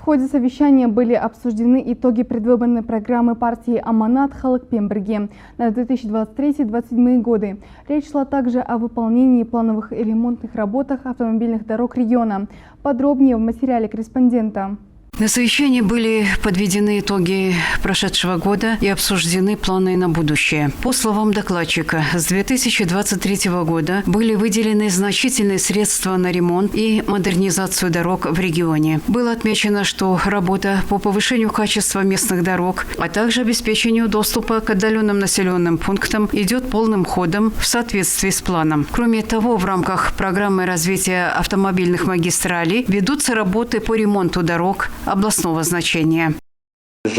ходе совещания были обсуждены итоги предвыборной программы партии «Аманат Халыкпен Бирге» на 2023-2027 годы. Речь шла также о выполнении плановых и ремонтных работах автомобильных дорог региона. Подробнее в материале корреспондента. На совещании были подведены итоги прошедшего года и обсуждены планы на будущее. По словам докладчика, с 2023 года были выделены значительные средства на ремонт и модернизацию дорог в регионе. Было отмечено, что работа по повышению качества местных дорог, а также обеспечению доступа к отдаленным населенным пунктам идет полным ходом в соответствии с планом. Кроме того, в рамках программы развития автомобильных магистралей ведутся работы по ремонту дорог областного значения. В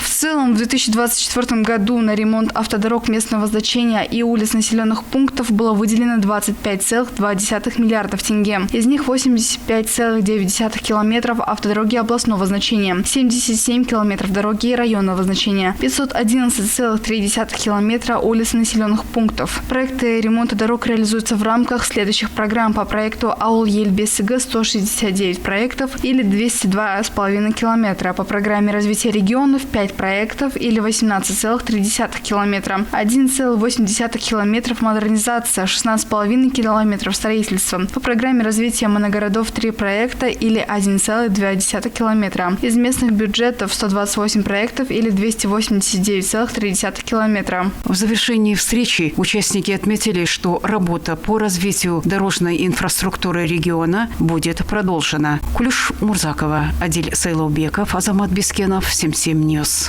целом, в 2024 году на ремонт автодорог местного значения и улиц населенных пунктов было выделено 25,2 миллиардов тенге. Из них 85,9 километров автодороги областного значения, 77 километров дороги районного значения, 511,3 километра улиц населенных пунктов. Проекты ремонта дорог реализуются в рамках следующих программ по проекту Ауыл-Ел-Бесігі 169 проектов или 202,5 километра. По программе развития регионов 5 проектов или 18,3 километра. 1,8 километров модернизация, 16,5 километров строительства. По программе развития моногородов 3 проекта или 1,2 километра. Из местных бюджетов 128 проектов или 289,3 километра. В завершении встречи участники отметили, что работа по развитию дорожной инфраструктуры региона будет продолжена. Кулюш Мурзакова, Адиль Сайлаубеков, Азамат Бескенов, Сим Ньюс.